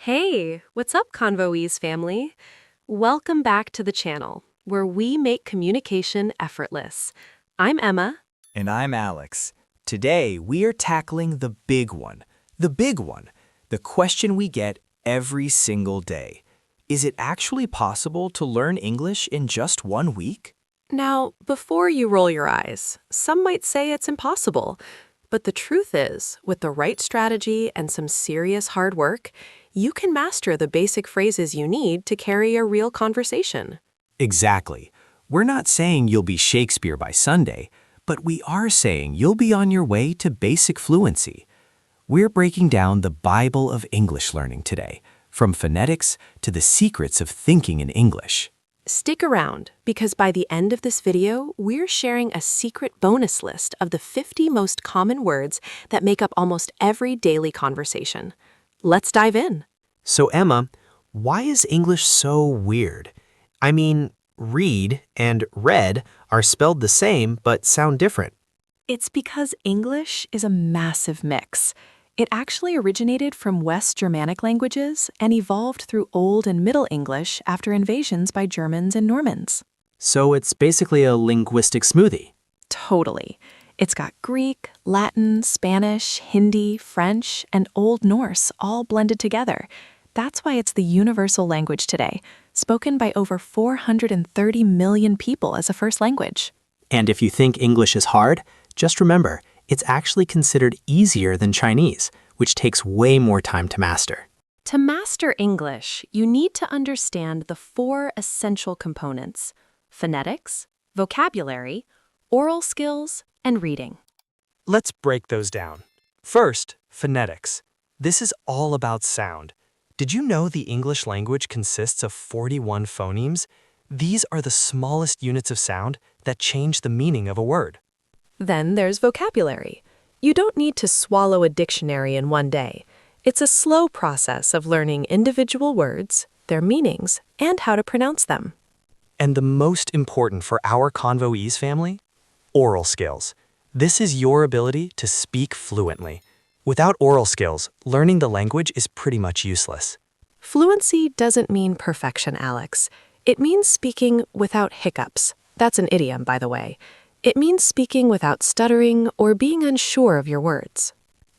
Hey, what's up, ConvoEase family? Welcome back to the channel, where we make communication effortless. I'm Emma. And I'm Alex. Today, we are tackling the big one. The question we get every single day. Is it actually possible to learn English in just 1 week? Now, before you roll your eyes, some might say it's impossible. But the truth is, with the right strategy and some serious hard work, you can master the basic phrases you need to carry a real conversation. Exactly. We're not saying you'll be Shakespeare by Sunday, but we are saying you'll be on your way to basic fluency. We're breaking down the Bible of English learning today, from phonetics to the secrets of thinking in English. Stick around, because by the end of this video, we're sharing a secret bonus list of the 50 most common words that make up almost every daily conversation. Let's dive in. So Emma, why is English so weird? I mean, read and read are spelled the same but sound different. It's because English is a massive mix. It actually originated from West Germanic languages and evolved through Old and Middle English after invasions by Germans and Normans. So it's basically a linguistic smoothie. Totally. It's got Greek, Latin, Spanish, Hindi, French, and Old Norse all blended together. That's why it's the universal language today, spoken by over 430 million people as a first language. And if you think English is hard, just remember, it's actually considered easier than Chinese, which takes way more time to master. To master English, you need to understand the 4 essential components: phonetics, vocabulary, oral skills, and reading. Let's break those down. First, phonetics. This is all about sound. Did you know the English language consists of 41 phonemes? These are the smallest units of sound that change the meaning of a word. Then there's vocabulary. You don't need to swallow a dictionary in one day. It's a slow process of learning individual words, their meanings, and how to pronounce them. And the most important for our ConvoEase family? Oral skills. This is your ability to speak fluently. Without oral skills, learning the language is pretty much useless. Fluency doesn't mean perfection, Alex. It means speaking without hiccups. That's an idiom, by the way. It means speaking without stuttering or being unsure of your words.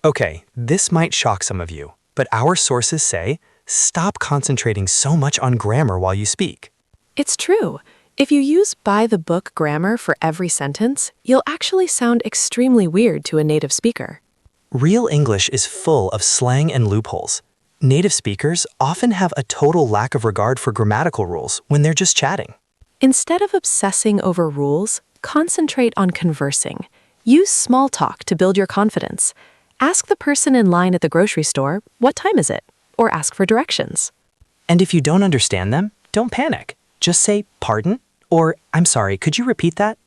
Okay, this might shock some of you, but our sources say, stop concentrating so much on grammar while you speak. It's true. If you use by-the-book grammar for every sentence, you'll actually sound extremely weird to a native speaker. Real English is full of slang and loopholes. Native speakers often have a total lack of regard for grammatical rules when they're just chatting. Instead of obsessing over rules, concentrate on conversing. Use small talk to build your confidence. Ask the person in line at the grocery store, "What time is it?" or ask for directions. And if you don't understand them, don't panic. Just say, "Pardon?" or "I'm sorry, could you repeat that?"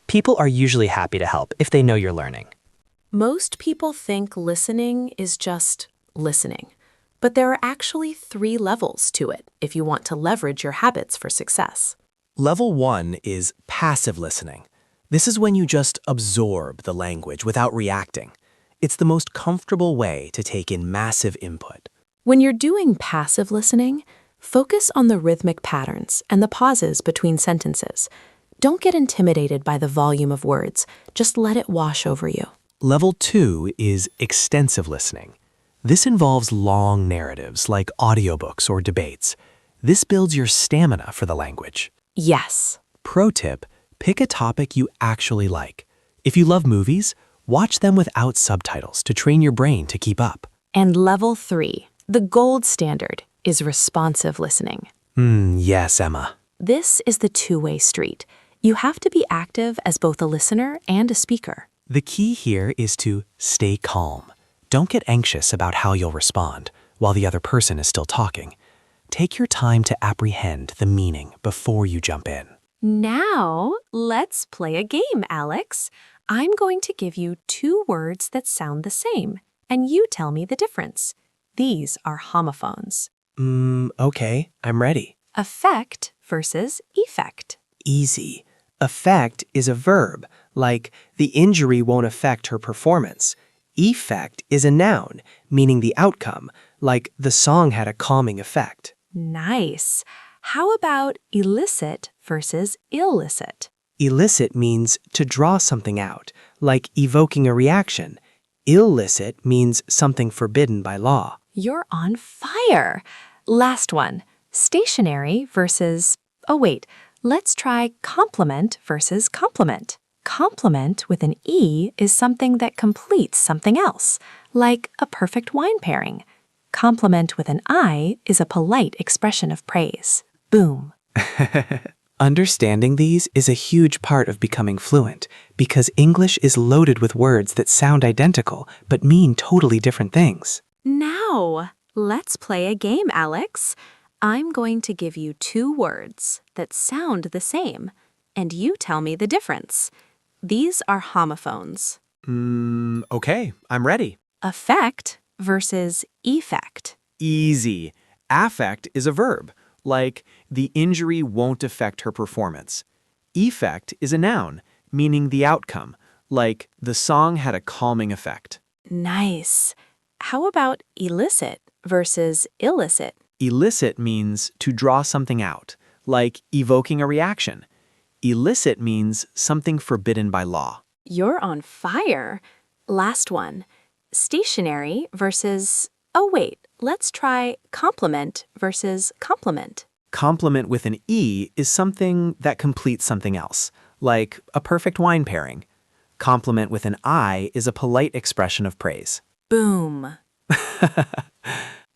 People are usually happy to help if they know you're learning. Most people think listening is just listening. But there are actually 3 levels to it if you want to leverage your habits for success. Level 1 is passive listening. This is when you just absorb the language without reacting. It's the most comfortable way to take in massive input. When you're doing passive listening, focus on the rhythmic patterns and the pauses between sentences. Don't get intimidated by the volume of words. Just let it wash over you. Level 2 is extensive listening. This involves long narratives like audiobooks or debates. This builds your stamina for the language. Yes. Pro tip, pick a topic you actually like. If you love movies, watch them without subtitles to train your brain to keep up. And level 3, the gold standard, is responsive listening. Yes, Emma. This is the two-way street. You have to be active as both a listener and a speaker. The key here is to stay calm. Don't get anxious about how you'll respond while the other person is still talking. Take your time to apprehend the meaning before you jump in. Now, let's play a game, Alex. I'm going to give you 2 words that sound the same, and you tell me the difference. These are homophones. Okay, I'm ready. Affect versus effect. Easy. Affect is a verb, like the injury won't affect her performance. Effect is a noun, meaning the outcome, like the song had a calming effect. Nice. How about illicit versus illicit? Illicit means to draw something out, like evoking a reaction. Illicit means something forbidden by law. You're on fire. Last one. Stationary versus... Oh, wait. Let's try complement versus complement. Complement with an E is something that completes something else, like a perfect wine pairing. Compliment with an I is a polite expression of praise. Boom. Understanding these is a huge part of becoming fluent, because English is loaded with words that sound identical but mean totally different things. Now, let's play a game, Alex. I'm going to give you 2 words that sound the same, and you tell me the difference. These are homophones. Okay, I'm ready. Affect versus effect. Easy. Affect is a verb, like the injury won't affect her performance. Effect is a noun, meaning the outcome, like the song had a calming effect. Nice. How about illicit versus illicit? Illicit means to draw something out, like evoking a reaction. Illicit means something forbidden by law. You're on fire. Last one. Stationary versus... Oh, wait. Let's try complement versus complement. Complement with an E is something that completes something else, like a perfect wine pairing. Compliment with an I is a polite expression of praise. Boom.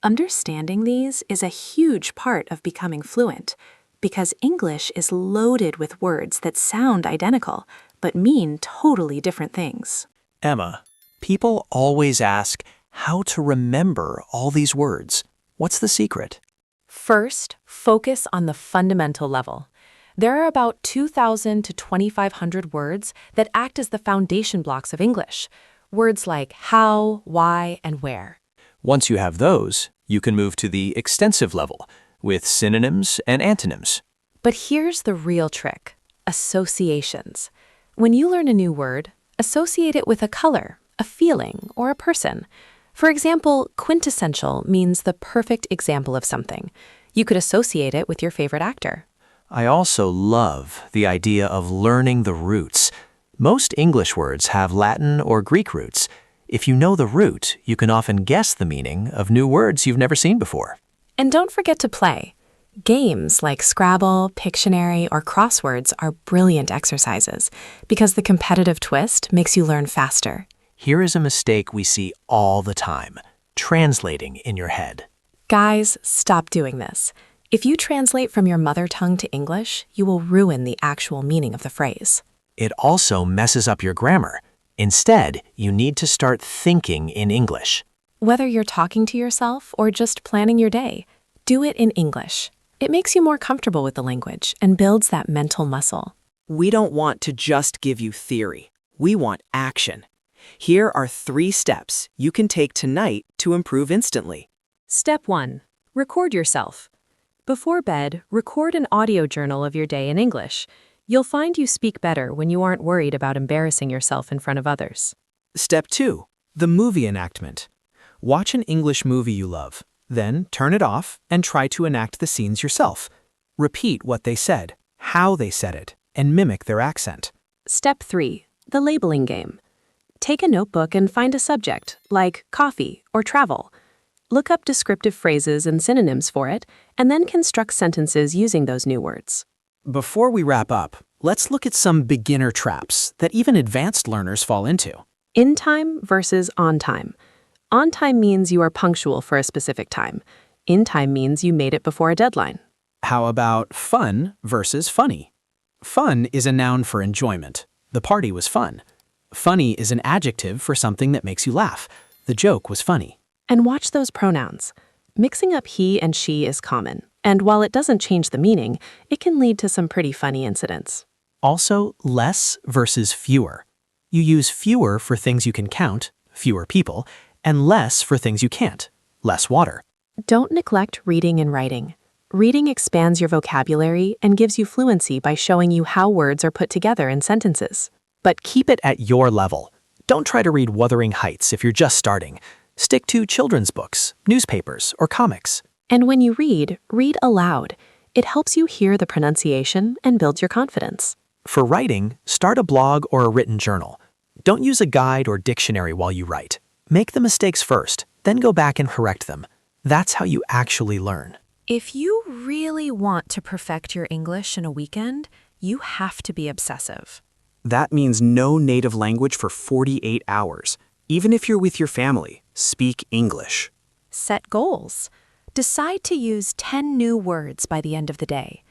Understanding these is a huge part of becoming fluent, because English is loaded with words that sound identical, but mean totally different things. Emma, people always ask how to remember all these words. What's the secret? First, focus on the fundamental level. There are about 2,000 to 2,500 words that act as the foundation blocks of English. Words like how, why, and where. Once you have those, you can move to the extensive level with synonyms and antonyms. But here's the real trick: associations. When you learn a new word, associate it with a color, a feeling, or a person. For example, quintessential means the perfect example of something. You could associate it with your favorite actor. I also love the idea of learning the roots. Most English words have Latin or Greek roots. If you know the root, you can often guess the meaning of new words you've never seen before. And don't forget to play. Games like Scrabble, Pictionary, or crosswords are brilliant exercises because the competitive twist makes you learn faster. Here is a mistake we see all the time: translating in your head. Guys, stop doing this. If you translate from your mother tongue to English, you will ruin the actual meaning of the phrase. It also messes up your grammar. Instead, you need to start thinking in English. Whether you're talking to yourself or just planning your day, do it in English. It makes you more comfortable with the language and builds that mental muscle. We don't want to just give you theory. We want action. Here are 3 steps you can take tonight to improve instantly. Step 1. Record yourself. Before bed, record an audio journal of your day in English. You'll find you speak better when you aren't worried about embarrassing yourself in front of others. Step 2. The movie enactment. Watch an English movie you love. Then turn it off and try to enact the scenes yourself. Repeat what they said, how they said it, and mimic their accent. Step 3. The labeling game. Take a notebook and find a subject, like coffee or travel. Look up descriptive phrases and synonyms for it, and then construct sentences using those new words. Before we wrap up, let's look at some beginner traps that even advanced learners fall into. In time versus on time. On time means you are punctual for a specific time. In time means you made it before a deadline. How about fun versus funny? Fun is a noun for enjoyment. The party was fun. Funny is an adjective for something that makes you laugh. The joke was funny. And watch those pronouns. Mixing up he and she is common, and while it doesn't change the meaning, it can lead to some pretty funny incidents. Also, less versus fewer. You use fewer for things you can count, fewer people, and less for things you can't, less water. Don't neglect reading and writing. Reading expands your vocabulary and gives you fluency by showing you how words are put together in sentences. But keep it at your level. Don't try to read Wuthering Heights if you're just starting. Stick to children's books, newspapers, or comics. And when you read aloud. It helps you hear the pronunciation and builds your confidence. For writing, start a blog or a written journal. Don't use a guide or dictionary while you write. Make the mistakes first, then go back and correct them. That's how you actually learn. If you really want to perfect your English in a weekend, you have to be obsessive. That means no native language for 48 hours. Even if you're with your family, speak English. Set goals. Decide to use 10 new words by the end of the day.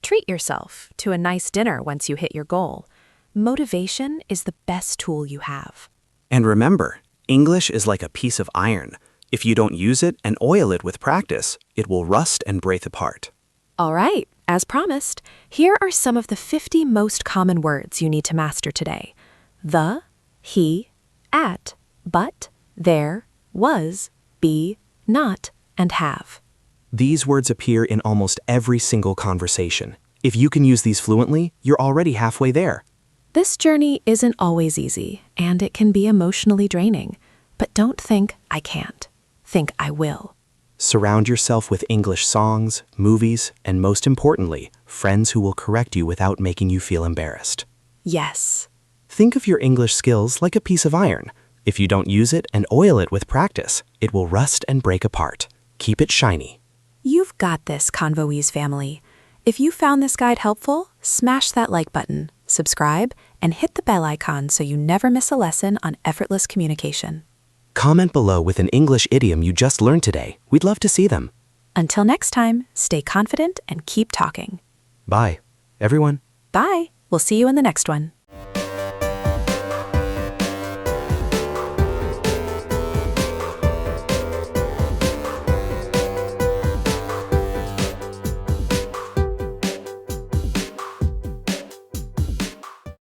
Treat yourself to a nice dinner once you hit your goal. Motivation is the best tool you have. And remember, English is like a piece of iron. If you don't use it and oil it with practice, it will rust and break apart. All right, as promised, here are some of the 50 most common words you need to master today. The, he, at, but, there, was, be, not, and have. These words appear in almost every single conversation. If you can use these fluently, you're already halfway there. This journey isn't always easy, and it can be emotionally draining. But don't think, I can't. Think, I will. Surround yourself with English songs, movies, and most importantly, friends who will correct you without making you feel embarrassed. Yes. Think of your English skills like a piece of iron. If you don't use it and oil it with practice, it will rust and break apart. Keep it shiny. You've got this, ConvoEase family. If you found this guide helpful, smash that like button, subscribe, and hit the bell icon so you never miss a lesson on effortless communication. Comment below with an English idiom you just learned today. We'd love to see them. Until next time, stay confident and keep talking. Bye, everyone. Bye. We'll see you in the next one.